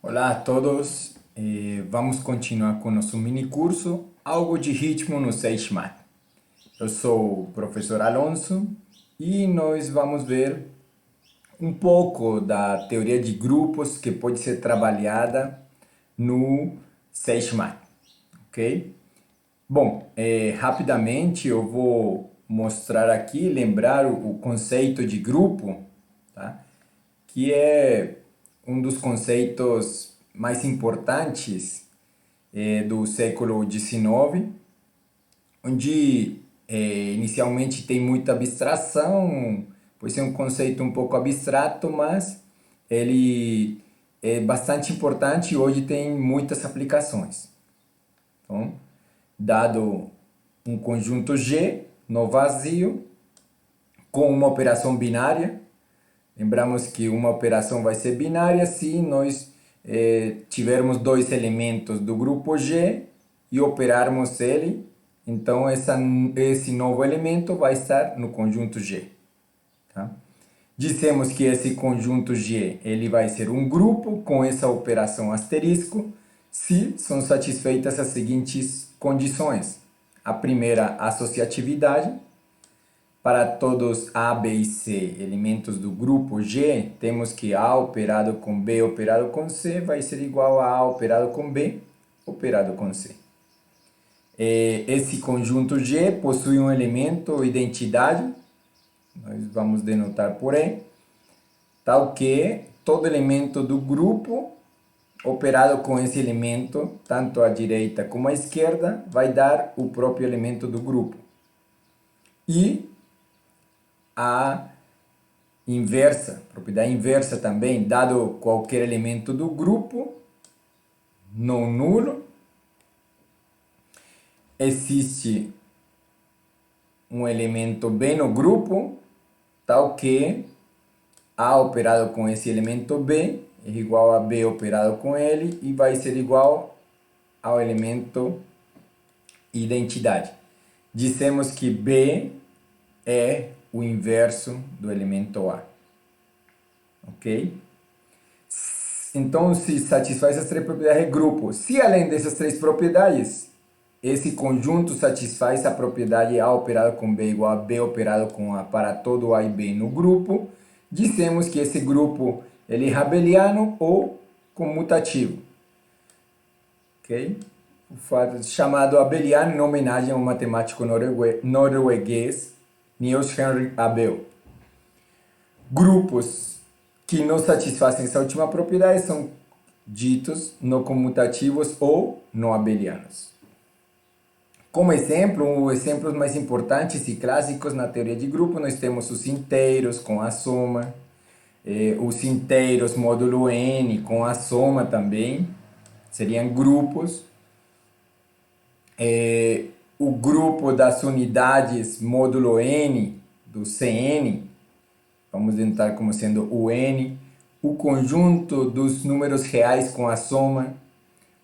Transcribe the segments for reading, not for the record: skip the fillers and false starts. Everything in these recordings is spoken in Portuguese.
Olá a todos, vamos continuar com nosso mini curso Algo de Ritmo no Seixmat. Eu sou o professor Alonso e nós vamos ver um pouco da teoria de grupos que pode ser trabalhada no Seixmat, ok? Bom, rapidamente eu vou mostrar aqui, lembrar o conceito de grupo, tá? Que é um dos conceitos mais importantes do século XIX, onde inicialmente tem muita abstração, pois é um conceito um pouco abstrato, mas ele é bastante importante e hoje tem muitas aplicações. Então, dado um conjunto G no vazio, com uma operação binária, lembramos que uma operação vai ser binária se nós tivermos dois elementos do grupo G e operarmos ele, então esse novo elemento vai estar no conjunto G. Tá? Dissemos que esse conjunto G ele vai ser um grupo com essa operação asterisco se são satisfeitas as seguintes condições. A primeira, associatividade. Para todos A, B e C, elementos do grupo G, temos que A operado com B operado com C vai ser igual a A operado com B operado com C. Esse conjunto G possui um elemento identidade, nós vamos denotar por E, tal que todo elemento do grupo operado com esse elemento, tanto à direita como à esquerda, vai dar o próprio elemento do grupo. E a inversa, propriedade inversa também, dado qualquer elemento do grupo não nulo, existe um elemento B no grupo, tal que A operado com esse elemento B é igual a B operado com ele e vai ser igual ao elemento identidade. Dissemos que B é o inverso do elemento A. Ok? Então, se satisfaz essas três propriedades, é grupo. Se além dessas três propriedades, esse conjunto satisfaz a propriedade A operado com B igual a B operado com A para todo A e B no grupo, dissemos que esse grupo ele é abeliano ou comutativo. Ok? O fato chamado abeliano em homenagem ao matemático norueguês Niels Henrik Abel. Grupos que não satisfazem essa última propriedade são ditos não comutativos ou não abelianos. Como exemplo, os exemplos mais importantes e clássicos na teoria de grupo, nós temos os inteiros com a soma, os inteiros módulo n com a soma também, seriam grupos. O grupo das unidades módulo n do Cn, vamos tentar como sendo o n, o conjunto dos números reais com a soma,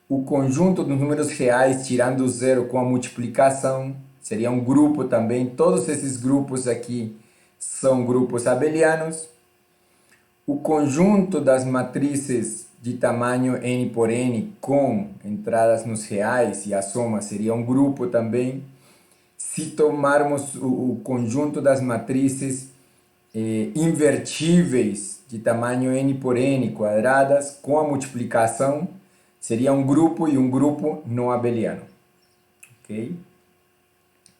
o conjunto dos números reais tirando o zero com a multiplicação, seria um grupo também. Todos esses grupos aqui são grupos abelianos. O conjunto das matrizes de tamanho n por n com entradas nos reais e a soma seria um grupo também. Se tomarmos o conjunto das matrizes invertíveis de tamanho n por n quadradas com a multiplicação, seria um grupo e um grupo não abeliano. Ok?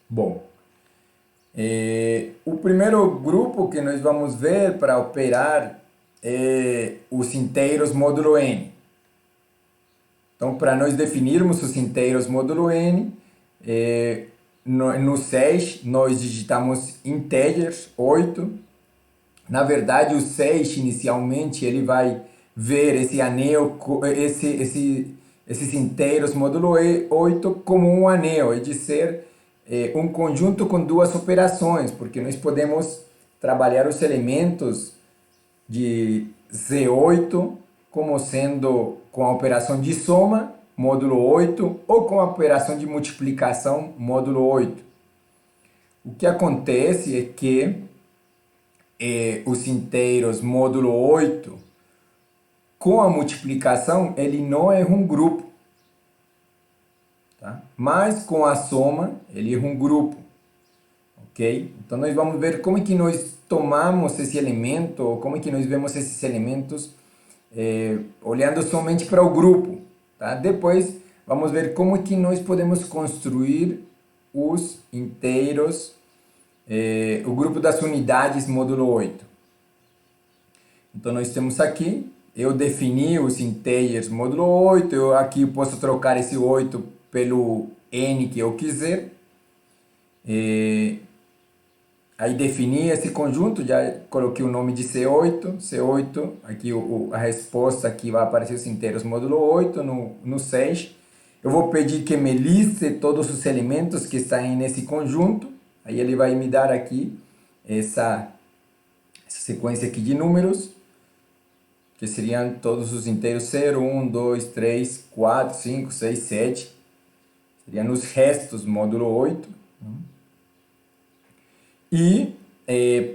Bom, o primeiro grupo que nós vamos ver para operar é os inteiros módulo n. Então, para nós definirmos os inteiros módulo n, no 6 nós digitamos integers 8. Na verdade, o 6 inicialmente ele vai ver esse anel, esses inteiros módulo 8 como um anel, é dizer, um conjunto com duas operações, porque nós podemos trabalhar os elementos de Z8 como sendo com a operação de soma, módulo 8, ou com a operação de multiplicação, módulo 8. O que acontece é que os inteiros módulo 8 com a multiplicação, ele não é um grupo, tá? Mas com a soma, ele é um grupo, ok? Então, nós vamos ver como é que nós tomamos esse elemento, ou como é que nós vemos esses elementos olhando somente para o grupo, tá? Depois, vamos ver como é que nós podemos construir os inteiros, o grupo das unidades módulo 8. Então, nós temos aqui, eu defini os integers módulo 8, aqui eu posso trocar esse 8 pelo n que eu quiser. Aí defini esse conjunto, já coloquei o nome de C8, aqui a resposta aqui vai aparecer os inteiros módulo 8 no 6. Eu vou pedir que me liste todos os elementos que estão nesse conjunto, aí ele vai me dar aqui essa sequência aqui de números, que seriam todos os inteiros 0, 1, 2, 3, 4, 5, 6, 7, seriam os restos módulo 8. E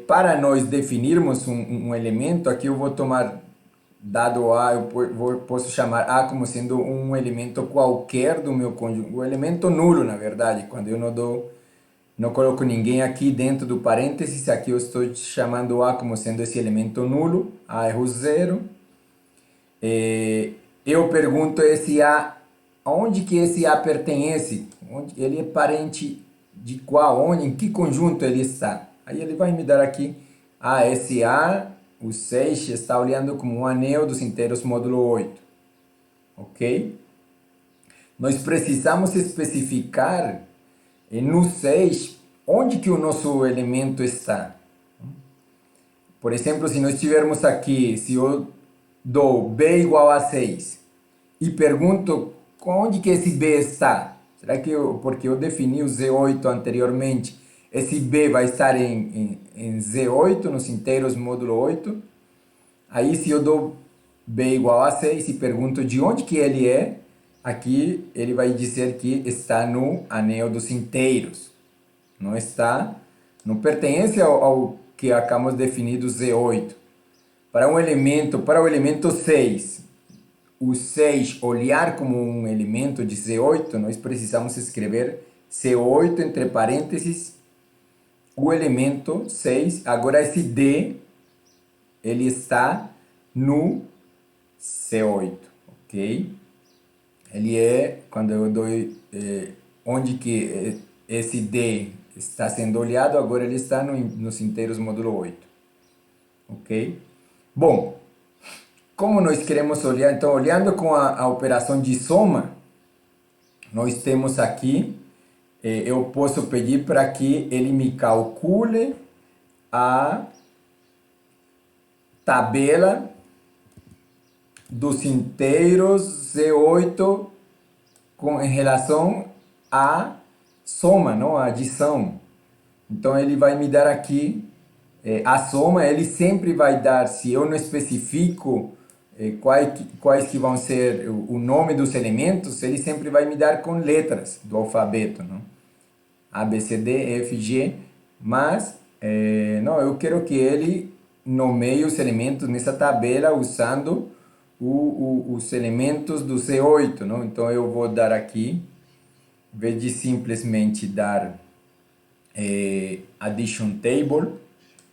para nós definirmos um elemento, aqui eu vou tomar dado A, posso chamar A como sendo um elemento qualquer do meu conjunto, um elemento nulo, na verdade, quando eu não coloco ninguém aqui dentro do parênteses, aqui eu estou chamando A como sendo esse elemento nulo, A é o 0. Eu pergunto esse A, onde que esse A pertence? Ele é parente de qual? Onde? Em que conjunto ele está? Aí ele vai me dar aqui, esse A, o 6, está olhando como um anel dos inteiros módulo 8. Ok? Nós precisamos especificar no 6 onde que o nosso elemento está. Por exemplo, se nós tivermos aqui, se eu dou B igual a 6 e pergunto onde que esse B está, será que porque eu defini o Z8 anteriormente, esse B vai estar em Z8, nos inteiros módulo 8? Aí se eu dou B igual a 6 e pergunto de onde que ele é, aqui ele vai dizer que está no anel dos inteiros. Não está, não pertence ao que acabamos definido Z8. Para o elemento 6, o 6 olhar como um elemento de Z8, nós precisamos escrever C8 entre parênteses, o elemento 6. Agora esse D, ele está no C8, ok? Ele é, quando eu dou, onde que esse D está sendo olhado, agora ele está nos inteiros módulo 8, ok? Bom, como nós queremos olhar, então olhando com a operação de soma, nós temos aqui, eu posso pedir para que ele me calcule a tabela dos inteiros Z8 em relação à soma, não? A adição. Então ele vai me dar aqui a soma, ele sempre vai dar, se eu não especifico quais que vão ser o nome dos elementos, ele sempre vai me dar com letras do alfabeto, não? A, B, C, D, E, F, G, mas não, eu quero que ele nomeie os elementos nessa tabela usando os elementos do C8, não? Então eu vou dar aqui, em vez de simplesmente dar addition table,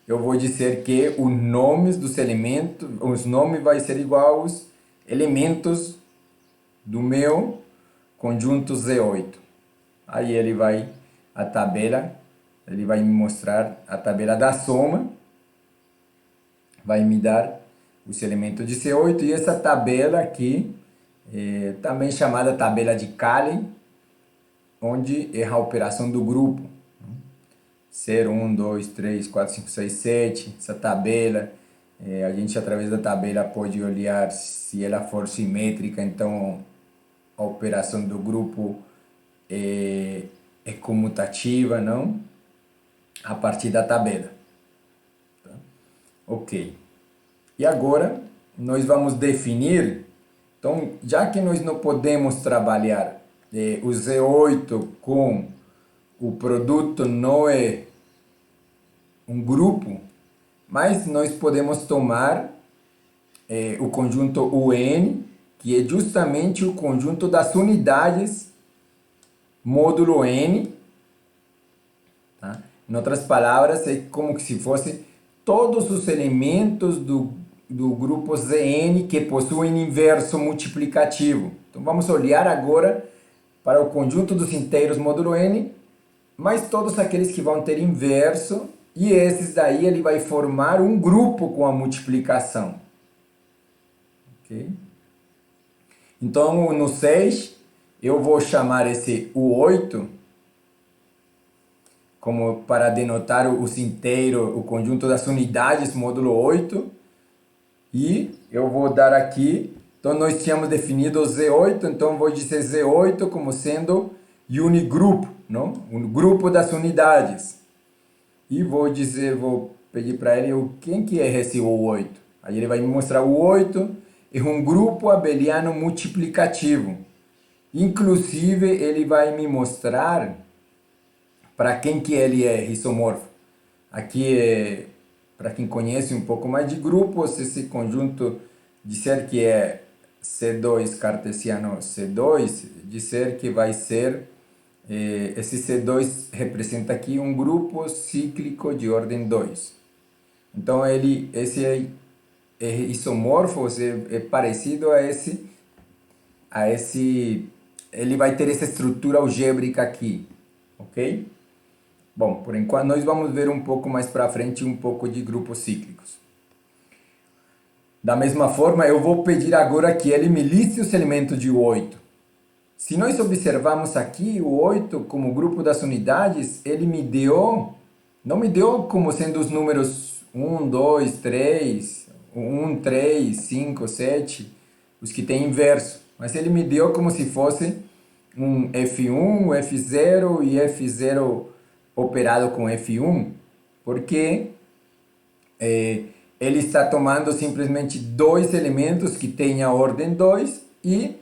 eu vou dizer que os nomes dos elementos, os nomes vai ser igual aos elementos do meu conjunto Z8. Aí ele vai, a tabela, ele vai me mostrar a tabela da soma, vai me dar os elementos de C8, e essa tabela aqui, também chamada tabela de Cayley, onde é a operação do grupo. 0, 1, 2, 3, 4, 5, 6, 7, essa tabela, a gente através da tabela pode olhar se ela for simétrica, então a operação do grupo é comutativa, não? A partir da tabela. Tá? Ok. E agora nós vamos definir, então já que nós não podemos trabalhar o Z8 com o produto não é um grupo, mas nós podemos tomar o conjunto UN, que é justamente o conjunto das unidades módulo N. Tá? Em outras palavras, é como se fosse todos os elementos do grupo Zn que possuem inverso multiplicativo. Então vamos olhar agora para o conjunto dos inteiros módulo N, mas todos aqueles que vão ter inverso, e esses daí ele vai formar um grupo com a multiplicação. Okay? Então no 6 eu vou chamar esse U8 como para denotar os inteiros, o conjunto das unidades módulo 8. E eu vou dar aqui, então nós tínhamos definido o Z8, então vou dizer Z8 como sendo unigrupo, não? Um grupo das unidades. E vou pedir para ele quem que é esse U8. Aí ele vai me mostrar o 8 é um grupo abeliano multiplicativo. Inclusive ele vai me mostrar para quem que ele é isomorfo. Aqui, para quem conhece um pouco mais de grupos, esse conjunto dizer que é C2 cartesiano C2, dizer que vai ser, esse C2 representa aqui um grupo cíclico de ordem 2. Então esse é isomorfo, é parecido a esse, ele vai ter essa estrutura algébrica aqui, ok? Bom, por enquanto nós vamos ver um pouco mais para frente um pouco de grupos cíclicos. Da mesma forma, eu vou pedir agora que ele me liste os elementos de 8. Se nós observarmos aqui o 8 como grupo das unidades, ele não me deu como sendo os números 1, 2, 3, 1, 3, 5, 7, os que têm inverso. Mas ele me deu como se fosse um F1, F0 e F0 operado com F1, porque ele está tomando simplesmente dois elementos que têm a ordem 2 e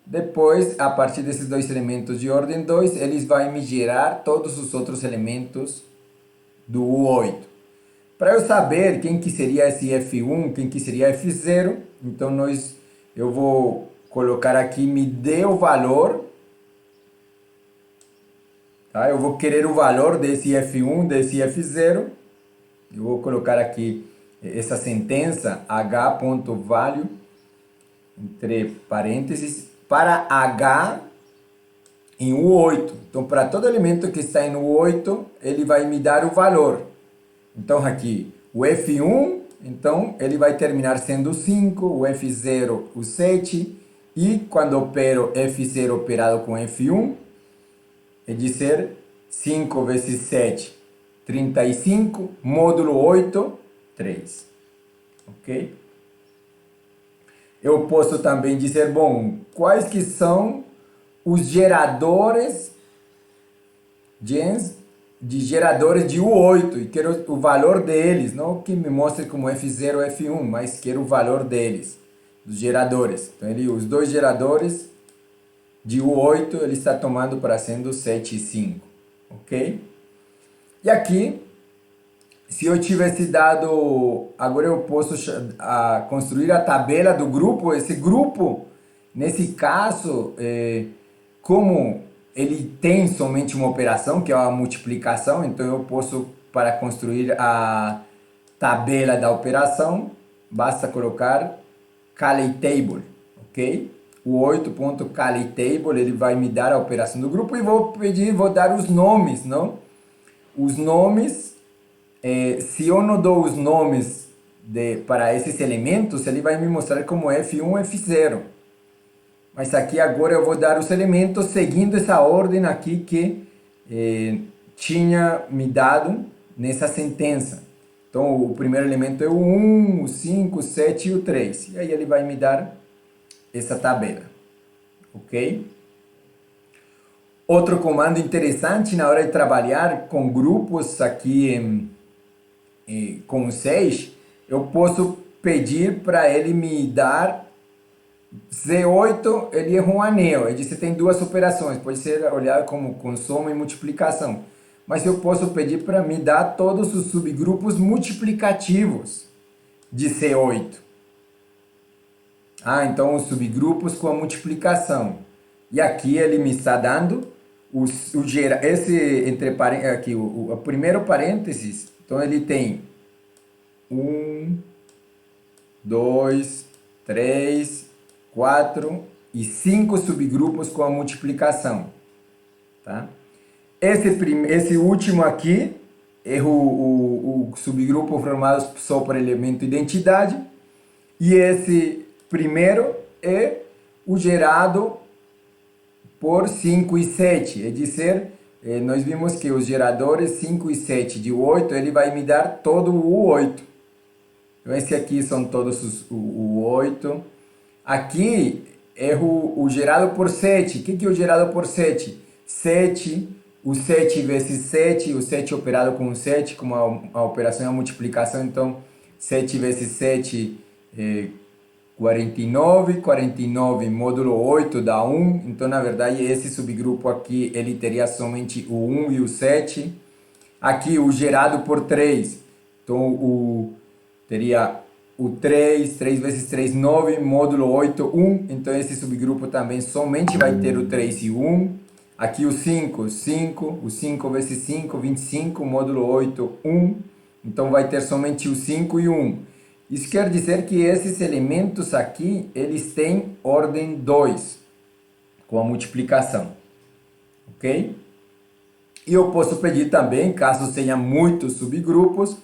depois, a partir desses dois elementos de ordem 2, eles vão me gerar todos os outros elementos do U8. Para eu saber quem que seria esse F1, quem que seria F0, então eu vou colocar aqui, me dê o valor. Tá? Eu vou querer o valor desse F1, desse F0. Eu vou colocar aqui essa sentença h.value, entre parênteses, para h em U8. Então, para todo elemento que está em U8, ele vai me dar o valor. Então, aqui, o F1, então, ele vai terminar sendo 5, o F0, o 7, e quando opero F0 operado com F1, é dizer 5 vezes 7, 35, módulo 8, 3. Ok? Eu posso também dizer, bom, quais que são os geradores de geradores de U8, e quero o valor deles, não que me mostre como F0 ou F1, mas quero o valor deles, dos geradores. Então, os dois geradores de U8, ele está tomando para sendo 7 e 5, ok? E aqui, se eu tivesse dado, agora eu posso construir a tabela do grupo. Esse grupo, nesse caso, como ele tem somente uma operação, que é a multiplicação, então eu posso, para construir a tabela da operação, basta colocar Cayley Table, ok? O 8.Cayley Table, ele vai me dar a operação do grupo e vou dar os nomes, não? Os nomes, se eu não dou os nomes para esses elementos, ele vai me mostrar como F1, F0. Mas aqui agora eu vou dar os elementos seguindo essa ordem aqui que tinha me dado nessa sentença. Então o primeiro elemento é o 1, o 5, o 7 e o 3. E aí ele vai me dar essa tabela. Ok? Outro comando interessante na hora de trabalhar com grupos aqui com o 6, eu posso pedir para ele me dar Z8, ele é um anel, ele diz, tem duas operações, pode ser olhado como com soma e multiplicação, mas eu posso pedir para me dar todos os subgrupos multiplicativos de C8. Ah, então os subgrupos com a multiplicação. E aqui ele me está dando esse aqui, o primeiro parênteses. Então ele tem um, dois, três, quatro e cinco subgrupos com a multiplicação. Tá? Esse último aqui é o subgrupo formado só por elemento identidade. E esse primeiro é o gerado por 5 e 7. É dizer, nós vimos que os geradores 5 e 7 de 8, ele vai me dar todo o 8. Então, esse aqui são todos o 8. Aqui é o gerado por 7. O que é o gerado por 7? 7, o 7 vezes 7, o 7 operado com 7, como a operação é a multiplicação, então 7 vezes 7 é 49, 49 módulo 8 dá 1, então na verdade esse subgrupo aqui ele teria somente o 1 e o 7. Aqui o gerado por 3, então teria o 3, 3 vezes 3, 9, módulo 8, 1, então esse subgrupo também somente vai ter o 3 e o 1. Aqui o 5, 5, o 5 vezes 5, 25, módulo 8, 1, então vai ter somente o 5 e o 1. Isso quer dizer que esses elementos aqui, eles têm ordem 2, com a multiplicação, ok? E eu posso pedir também, caso tenha muitos subgrupos,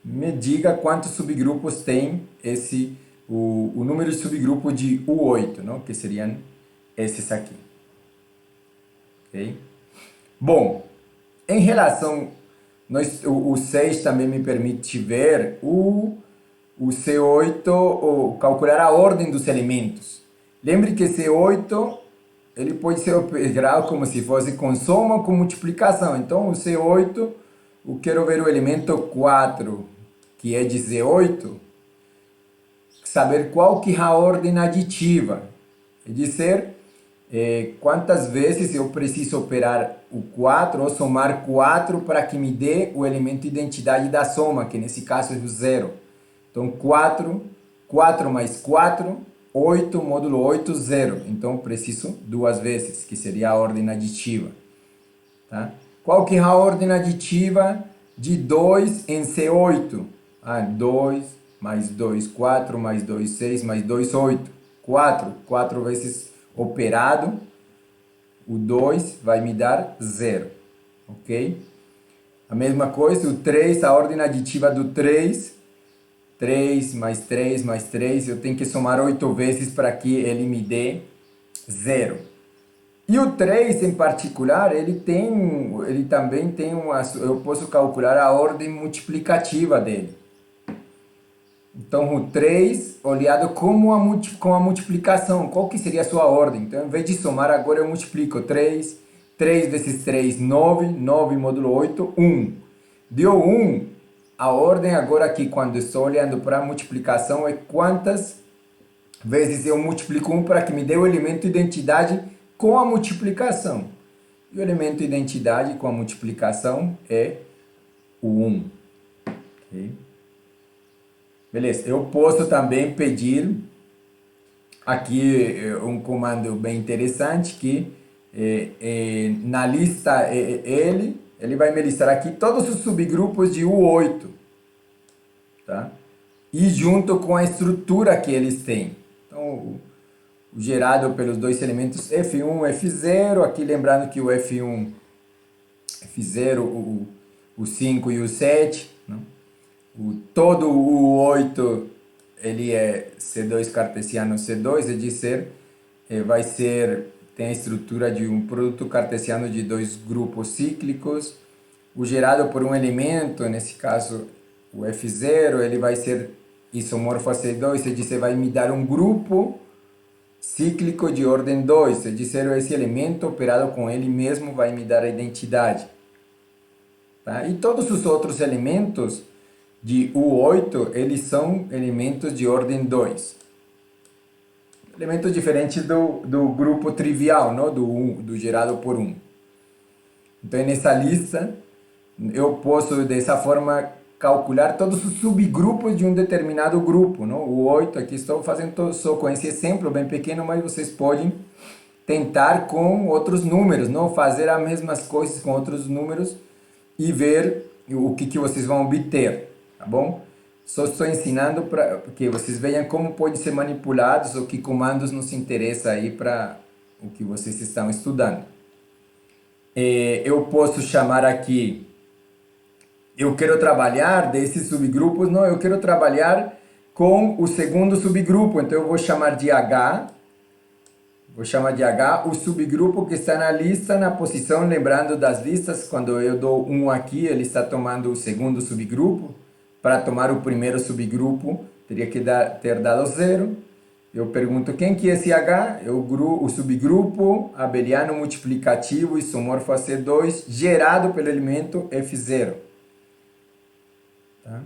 me diga quantos subgrupos tem o número de subgrupo de U8, não? Que seriam esses aqui. Okay? Bom, em relação, o 6 também me permite ver o C8, calcular a ordem dos elementos. Lembre que C8 ele pode ser operado como se fosse com soma ou com multiplicação. Então, o C8, eu quero ver o elemento 4, que é de Z8, saber qual que é a ordem aditiva. É dizer, quantas vezes eu preciso operar o 4 ou somar 4 para que me dê o elemento identidade da soma, que nesse caso é o 0. Então, 4, 4 mais 4, 8, módulo 8, 0. Então, preciso duas vezes, que seria a ordem aditiva. Tá? Qual que é a ordem aditiva de 2 em C8? 2 mais 2, 4, mais 2, 6, mais 2, 8. 4, 4 vezes operado, o 2 vai me dar 0. Ok? A mesma coisa, o 3, a ordem aditiva do 3, 3 mais 3 mais 3, eu tenho que somar 8 vezes para que ele me dê 0. E o 3 em particular, ele também tem eu posso calcular a ordem multiplicativa dele. Então o 3, olhado como com a multiplicação, qual que seria a sua ordem? Então, em vez de somar, agora eu multiplico 3, 3 vezes 3, 9, 9 módulo 8, 1. Deu 1, a ordem agora aqui, quando estou olhando para a multiplicação, é quantas vezes eu multiplico 1 para que me dê o elemento identidade com a multiplicação. E o elemento identidade com a multiplicação é o 1. Okay? Beleza, eu posso também pedir aqui um comando bem interessante que na lista ele vai me listar aqui todos os subgrupos de U8, tá? E junto com a estrutura que eles têm. Então, o gerado pelos dois elementos F1, F0, aqui lembrando que o F1, F0, o 5 e o 7, não? Todo o 8 ele é C2 cartesiano C2, é dizer, tem a estrutura de um produto cartesiano de dois grupos cíclicos. O gerado por um elemento, nesse caso o F0, ele vai ser isomorfo a C2, é dizer, vai me dar um grupo cíclico de ordem 2, é dizer, esse elemento operado com ele mesmo vai me dar a identidade. Tá? E todos os outros elementos de U8, eles são elementos de ordem 2. Elementos diferentes do grupo trivial, não? Do gerado por 1. Então, nessa lista, eu posso, dessa forma, calcular todos os subgrupos de um determinado grupo, não? O 8, aqui estou fazendo só com esse exemplo bem pequeno, mas vocês podem tentar com outros números, não? Fazer as mesmas coisas com outros números e ver o que vocês vão obter, tá bom? Só estou ensinando para que vocês vejam como podem ser manipulados ou que comandos nos interessa aí para o que vocês estão estudando. Eu posso chamar aqui, eu quero trabalhar desses subgrupos, não, eu quero trabalhar com o segundo subgrupo, então eu vou chamar de H, o subgrupo que está na lista, na posição, lembrando das listas, quando eu dou 1 aqui, ele está tomando o segundo subgrupo. Para tomar o primeiro subgrupo, teria que ter dado 0. Eu pergunto quem que é esse H? É o subgrupo abeliano multiplicativo isomorfo a C2, gerado pelo elemento F0. Tá?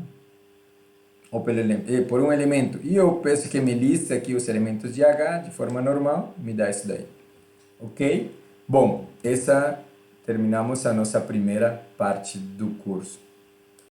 Ou por um elemento. E eu peço que me liste aqui os elementos de H de forma normal, me dá isso daí. Ok? Bom, terminamos a nossa primeira parte do curso.